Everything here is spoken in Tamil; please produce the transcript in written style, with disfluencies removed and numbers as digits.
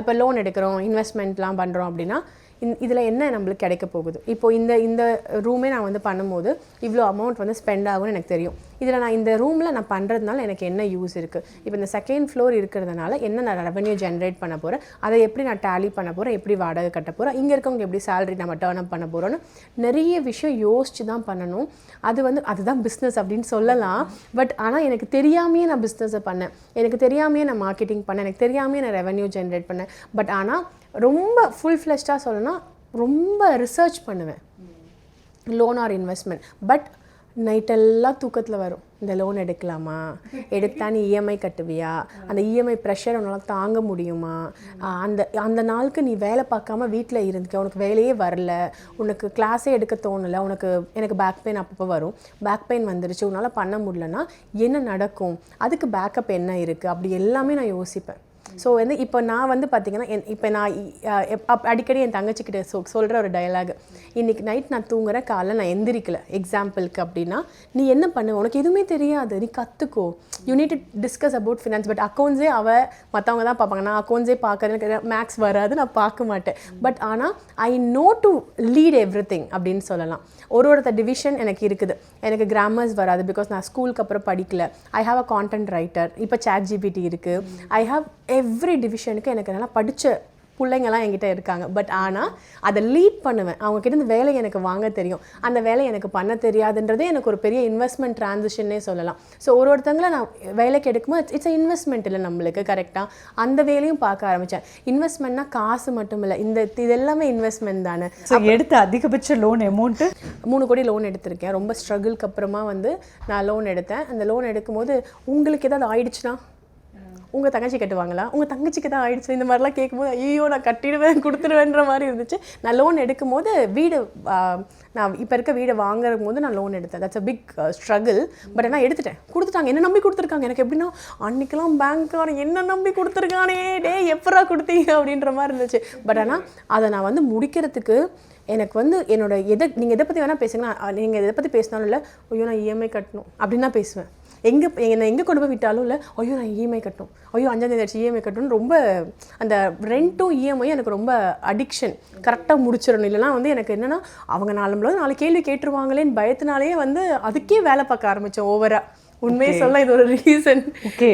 இப்போ லோன் எடுக்கிறோம், இன்வெஸ்ட்மெண்ட்லாம் பண்ணுறோம் அப்படின்னா இதில் என்ன நம்மளுக்கு கிடைக்க போகுது. இப்போ இந்த ரூமே நான் வந்து பண்ணும்போது இவ்வளோ அமௌண்ட் வந்து ஸ்பெண்ட் ஆகும்னு எனக்கு தெரியும். இதில் நான் இந்த ரூமில் நான் பண்ணுறதுனால எனக்கு என்ன யூஸ் இருக்குது, இப்போ இந்த செகண்ட் ஃப்ளோர் இருக்கிறதுனால என்ன நான் ரெவன்யூ ஜென்ரேட் பண்ண போகிறேன், அதை எப்படி நான் டேலி பண்ண போகிறேன், எப்படி வாடகை கட்ட போகிறேன், இங்கே இருக்கவங்க எப்படி சேலரி நம்ம டேர்ன் அப் பண்ண போகிறோன்னு நிறைய விஷயம் யோசிச்சு தான் பண்ணணும். அதுதான் பிஸ்னஸ் அப்படின்னு சொல்லலாம். பட் ஆனால் எனக்கு தெரியாமையே நான் பிஸ்னஸை பண்ணேன், எனக்கு தெரியாமையே நான் மார்க்கெட்டிங் பண்ணேன், எனக்கு தெரியாமையே நான் ரெவன்யூ ஜென்ரேட் பண்ணேன். பட் ஆனால் ரொம்ப ஃபுல் ஃப்ளெஷ்டாக சொல்லணும்னா ரொம்ப ரிசர்ச் பண்ணுவேன் லோன் ஆர் இன்வெஸ்ட்மெண்ட். பட் நைட்டெல்லாம் தூக்கத்தில் வரும், இந்த லோன் எடுக்கலாமா, எடுத்தா நீ இஎம்ஐ கட்டுவியா, அந்த இஎம்ஐ ப்ரெஷர் உன்னால் தாங்க முடியுமா, அந்த நாளுக்கு நீ வேலை பார்க்காம வீட்டில் இருந்துக்க, உனக்கு வேலையே வரல, உனக்கு கிளாஸே எடுக்க தோணலை, எனக்கு பேக் பெயின் அப்பப்போ வரும், பேக் பெயின் வந்துருச்சு, உன்னால் பண்ண முடியலன்னா என்ன நடக்கும், அதுக்கு பேக்கப் என்ன இருக்குது, அப்படி எல்லாமே நான் யோசிப்பேன். ஸோ வந்து இப்போ நான் வந்து பார்த்திங்கன்னா இப்போ நான் அடிக்கடி என் தங்கச்சிக்கிட்ட சொல்கிற ஒரு டயலாக், இன்றைக்கி நைட் நான் தூங்குறேன், காலைல நான் எந்திரிக்கல எக்ஸாம்பிளுக்கு அப்படின்னா, நீ என்ன பண்ணுவ, உனக்கு எதுவுமே தெரியாது, நீ கற்றுக்கோ, you need to discuss about finance. But அக்கௌண்ட்ஸே மற்றவங்க தான் பார்ப்பாங்க, நான் அக்கௌண்ட்ஸே பார்க்குறேன், எனக்கு மேக்ஸ் வராது, நான் பார்க்க மாட்டேன். பட் ஆனால் I know to lead every thing அப்படின்னு சொல்லலாம். ஒருத்த டிவிஷன் எனக்கு இருக்குது, எனக்கு கிராமர்ஸ் வராது பிகாஸ் நான் ஸ்கூலுக்கு அப்புறம் படிக்கல, I have a content writer, இப்போ ChatGPT இருக்குது, ஐ ஹாவ் எவ்ரி டிவிஷனுக்கு எனக்கு நல்லா படித்த பிள்ளைங்கள்லாம் என்கிட்ட இருக்காங்க. பட் ஆனால் அதை லீட் பண்ணுவேன், அவங்கக்கிட்ட இந்த வேலையை எனக்கு வாங்க தெரியும், அந்த வேலையை எனக்கு பண்ண தெரியாதுன்றதே எனக்கு ஒரு பெரிய இன்வெஸ்ட்மெண்ட் ட்ரான்சிஷன்னே சொல்லலாம். ஸோ ஒருத்தங்களை நான் வேலைக்கு எடுக்கும்போது இட்ஸ் இன்வெஸ்ட்மெண்ட் இல்லை நம்மளுக்கு, கரெக்டாக அந்த வேலையும் பார்க்க ஆரம்பித்தேன். இன்வெஸ்ட்மெண்ட்னா காசு மட்டும் இல்லை, இது எல்லாமே இன்வெஸ்ட்மெண்ட் தானே. ஸோ எடுத்த அதிகபட்ச லோன் அமௌண்ட்டு 3 கோடி லோன் எடுத்திருக்கேன். ரொம்ப ஸ்ட்ரகிள்க்கு அப்புறமா வந்து நான் லோன் எடுத்தேன். அந்த லோன் எடுக்கும்போது உங்களுக்கு ஏதாவது ஆயிடுச்சுன்னா உங்கள் தங்கச்சி கட்டுவாங்களா, உங்கள் தங்கச்சிக்கு தான் ஆயிடுச்சு, இந்த மாதிரிலாம் கேட்கும்போது ஐயோ நான் கட்டிடுவேன் கொடுத்துருவேன்ற மாதிரி இருந்துச்சு. நான் லோன் எடுக்கும்போது நான் இப்போ இருக்க வீடை வாங்குற போது நான் லோன் எடுத்தேன். That's a big struggle. But நான் எடுத்துட்டேன், கொடுத்துட்டாங்க, என்ன நம்பி கொடுத்துருக்காங்க. எனக்கு எப்படின்னா அன்றைக்கெல்லாம் பேங்க்கான என்ன நம்பி கொடுத்துருக்கானே, எப்பரா கொடுத்தீங்க அப்படின்ற மாதிரி இருந்துச்சு. பட் ஆனால் அதை நான் வந்து முடிக்கிறதுக்கு எனக்கு வந்து நீங்கள் எதை பற்றி வேணால் பேசுங்கன்னா, நீங்கள் எதை பற்றி பேசினாலும் இல்லை ஐயோ நான் இஎம்ஐ கட்டணும் அப்படின்னு தான் பேசுவேன். என்னை எங்கே கொண்டு போய் விட்டாலும் இல்லை ஐயோ நான் இஎம்ஐ கட்டணும், ஐயோ 5ஆம் தேதி ஆச்சு இஎம்ஐ கட்டணும்னு ரொம்ப அந்த ரெண்ட்டும் இஎம்ஐ எனக்கு ரொம்ப அடிக்ஷன். கரெக்டாக முடிச்சிடணும், இல்லைனா வந்து எனக்கு என்னென்னா அவங்க 4 கேள்வி கேட்டுருவாங்களேன்னு பயத்தினாலேயே வந்து அதுக்கே வேலை பார்க்க ஆரம்பித்தேன் ஓவராக. உண்மையை சொல்ல இது ஒரு ரீசன். ஓகே.